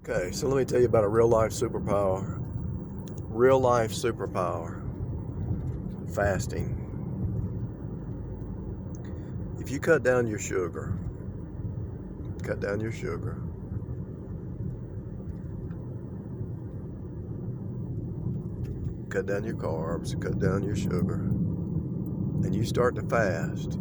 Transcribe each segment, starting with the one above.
Okay, so let me tell you about a real life superpower. Real life superpower. Fasting. If you cut down your sugar, cut down your sugar, cut down your carbs, cut down your sugar, and you start to fast,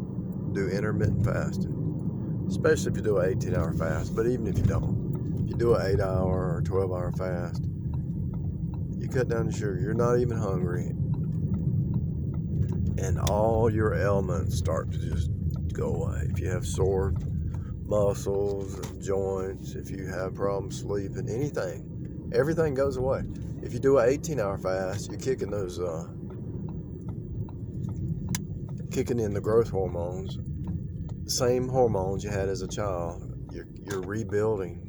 do intermittent fasting, especially if you do an 18-hour fast, but even if you don't, if you do an 8-hour or 12-hour fast, you cut down the sugar, you're not even hungry, and all your ailments start to just go away. If you have sore muscles and joints, if you have problems sleeping, anything, everything goes away. If you do an 18-hour fast, you're kicking in the growth hormones, same hormones you had as a child. You're rebuilding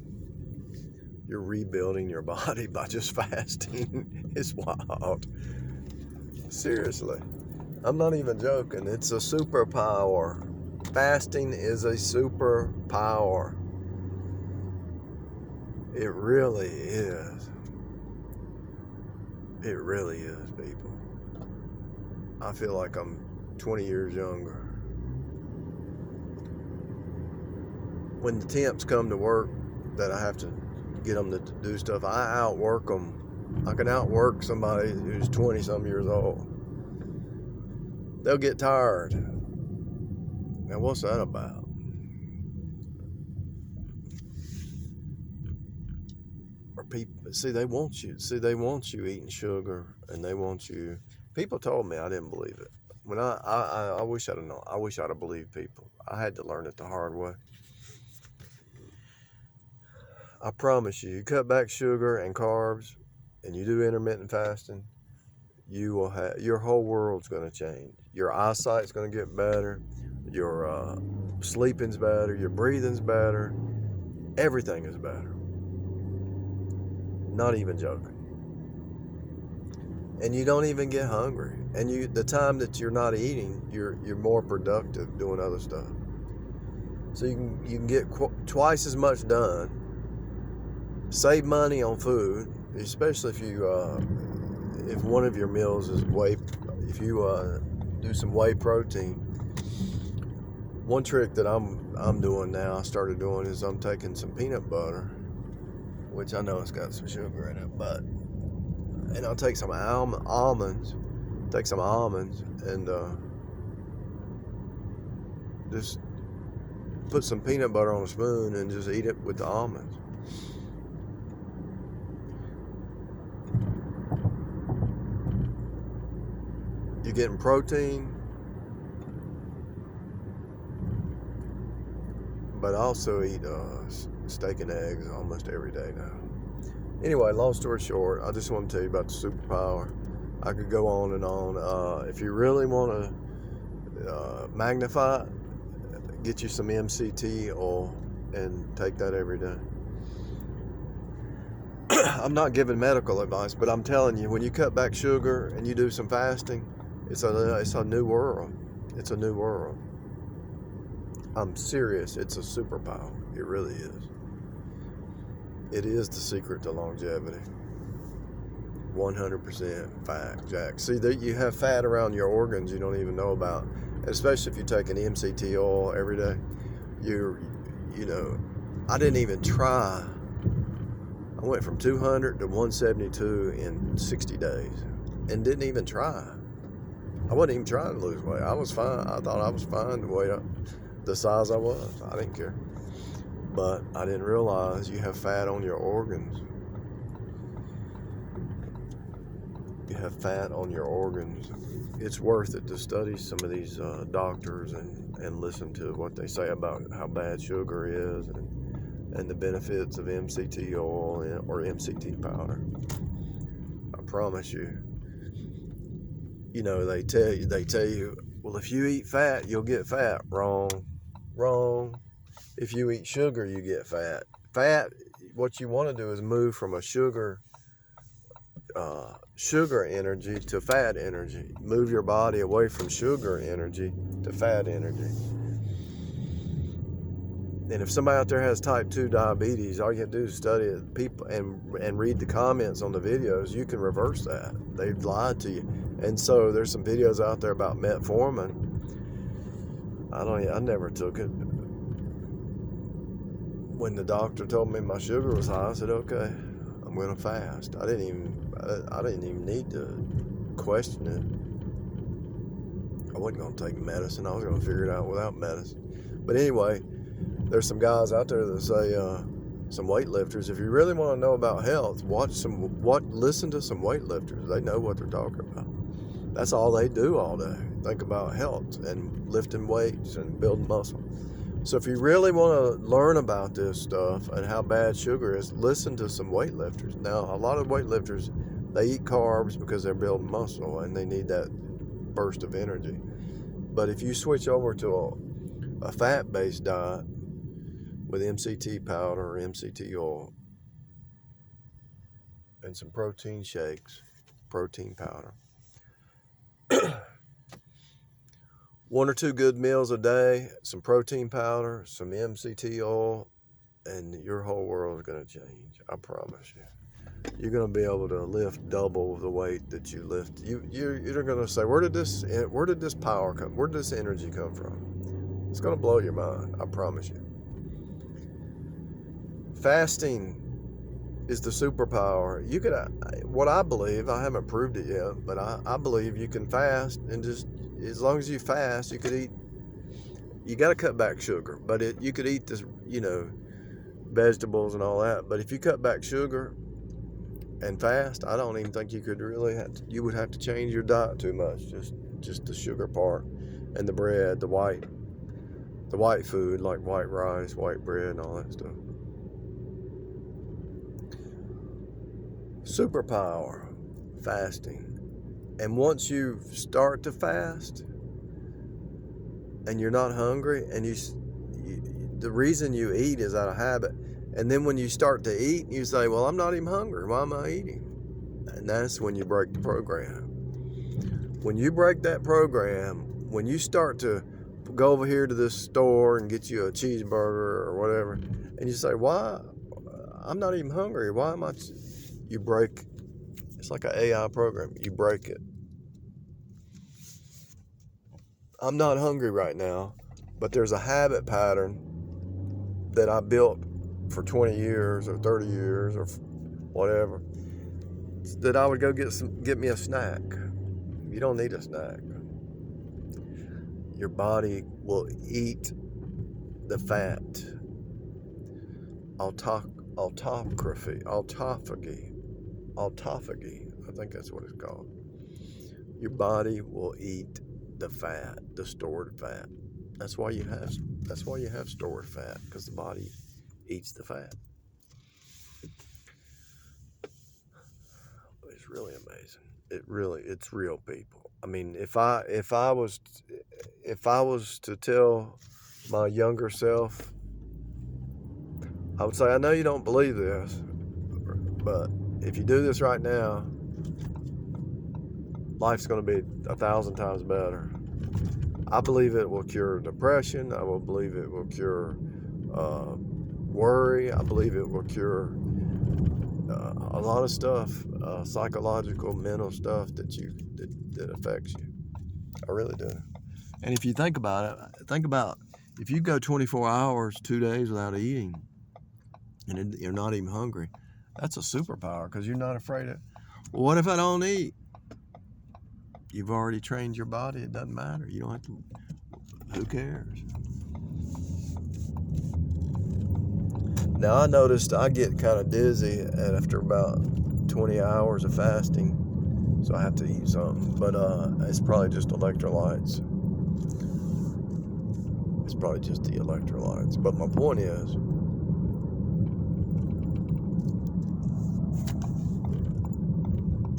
your body by just fasting. It's wild. Seriously, I'm not even joking. It's a superpower. Fasting is a superpower. It really is. It really is, people. I feel like I'm 20 years younger. When the temps come to work that I have to get them to do stuff, I outwork them. I can outwork somebody who's 20-some years old. They'll get tired. Now, what's that about? Or people, they want you eating sugar, and they want you. People told me, I didn't believe it. When I wish I'd have known. I wish I'd have believed people. I had to learn it the hard way. I promise you, you cut back sugar and carbs, and you do intermittent fasting, you will have, your whole world's going to change. Your eyesight's going to get better. Your sleeping's better. Your breathing's better. Everything is better. Not even joking. And you don't even get hungry. And the time that you're not eating, you're more productive doing other stuff. So you can get twice as much done. Save money on food, especially if one of your meals is if you do some whey protein. One trick that I'm doing now, I started doing, is I'm taking some peanut butter, which I know it's got some sugar in it, and I'll take some almonds, and just put some peanut butter on a spoon and just eat it with the almonds. You're getting protein, but I also eat steak and eggs almost every day now. Anyway, long story short, I just want to tell you about the superpower. I could go on and on. If you really want to magnify it, get you some MCT oil and take that every day. I'm not giving medical advice, but I'm telling you, when you cut back sugar and you do some fasting, it's a new world. It's a new world. I'm serious. It's a superpower. It really is. It is the secret to longevity. 100% fact, Jack. See, you have fat around your organs you don't even know about. And especially if you take an MCT oil every day. I didn't even try. I went from 200 to 172 in 60 days and didn't even try. I wasn't even trying to lose weight. I was fine. I thought I was fine the way the size I was. I didn't care. But I didn't realize you have fat on your organs. You have fat on your organs. It's worth it to study some of these doctors and listen to what they say about how bad sugar is and the benefits of MCT oil or MCT powder. I promise you. They tell you, well, if you eat fat, you'll get fat. Wrong. If you eat sugar, you get fat. What you want to do is move from a sugar energy to fat energy. Move your body away from sugar energy to fat energy. And if somebody out there has type 2 diabetes, all you have to do is study it, people and read the comments on the videos. You can reverse that. They've lied to you. And so there's some videos out there about metformin. I never took it. When the doctor told me my sugar was high, I said, okay, I'm going to fast. I didn't even need to question it. I wasn't going to take medicine. I was going to figure it out without medicine. But anyway, there's some guys out there that say, some weightlifters, if you really want to know about health, listen to some weightlifters. They know what they're talking about. That's all they do all day. Think about health and lifting weights and building muscle. So if you really want to learn about this stuff and how bad sugar is, listen to some weightlifters. Now, a lot of weightlifters, they eat carbs because they're building muscle and they need that burst of energy. But if you switch over to a fat-based diet with MCT powder or MCT oil and some protein shakes, protein powder, 1 or 2 good meals a day, some protein powder, some MCT oil, and your whole world is going to change. I promise you. You're going to be able to lift double the weight that you lift. You're going to say, where did this power come? Where did this energy come from? It's going to blow your mind. I promise you. Fasting is the superpower. You could, what I believe, I haven't proved it yet, but I believe you can fast and just, as long as you fast, you could eat, you got to cut back sugar, but you could eat this, vegetables and all that. But if you cut back sugar and fast, I don't even think you could really you would have to change your diet too much. Just the sugar part and the bread, the white food like white rice, white bread, and all that stuff. Superpower, fasting. And once you start to fast and you're not hungry, and the reason you eat is out of habit, and then when you start to eat, you say, well, I'm not even hungry. Why am I eating? And that's when you break the program. When you break that program, when you start to go over here to this store and get you a cheeseburger or whatever, and you say, why? I'm not even hungry. Why am I? You break. It's like an AI program. You break it. I'm not hungry right now, but there's a habit pattern that I built for 20 years or 30 years or whatever, that I would go get me a snack. You don't need a snack. Your body will eat the fat. Autophagy. I think that's what it's called. Your body will eat the fat, the stored fat. That's why you have stored fat, because the body eats the fat. It's really amazing. It's real, people. I mean, if I was to tell my younger self, I would say, I know you don't believe this, but if you do this right now, life's going to be 1,000 times better. I believe it will cure depression. I will believe it will cure worry. I believe it will cure a lot of stuff, psychological, mental stuff that affects you. I really do. And if you think about it, if you go 24 hours, 2 days without eating, and you're not even hungry, that's a superpower, because you're not afraid of, well, what if I don't eat? You've already trained your body. It doesn't matter. You don't have to. Who cares? Now, I noticed I get kind of dizzy after about 20 hours of fasting, so I have to eat something. But it's probably just electrolytes. It's probably just the electrolytes. But my point is,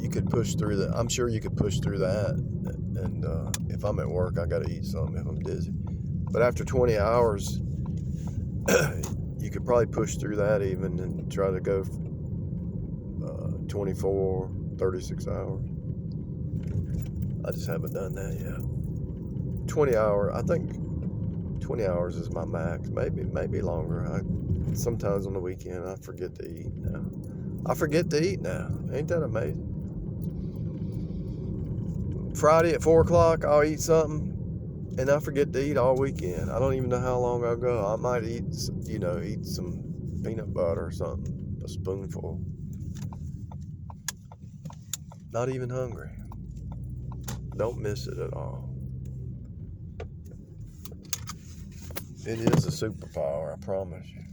you could push through that. I'm sure you could push through that. And if I'm at work, I got to eat something if I'm dizzy. But after 20 hours, you could probably push through that even and try to go 24, 36 hours. I just haven't done that yet. 20 hour, I think 20 hours is my max. Maybe longer. Sometimes on the weekend I forget to eat now. Ain't that amazing? Friday at 4 o'clock, I'll eat something, and I forget to eat all weekend. I don't even know how long I'll go. I might eat some peanut butter or something, a spoonful. Not even hungry. Don't miss it at all. It is a superpower, I promise you.